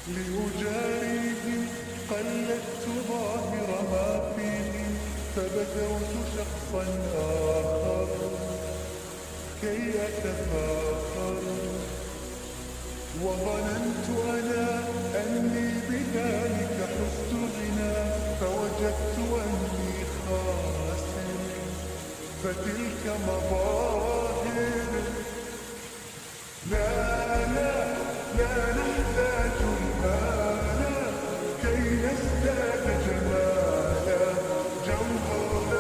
لأجاريهم قلدت ظاهر ما فيهم، فبدوت شخصا آخر كي أتفاخر، وظننت أنا أني بذلك حزت غنى، فوجدت أني خاسر، فتلك مظاهر. لا لا لا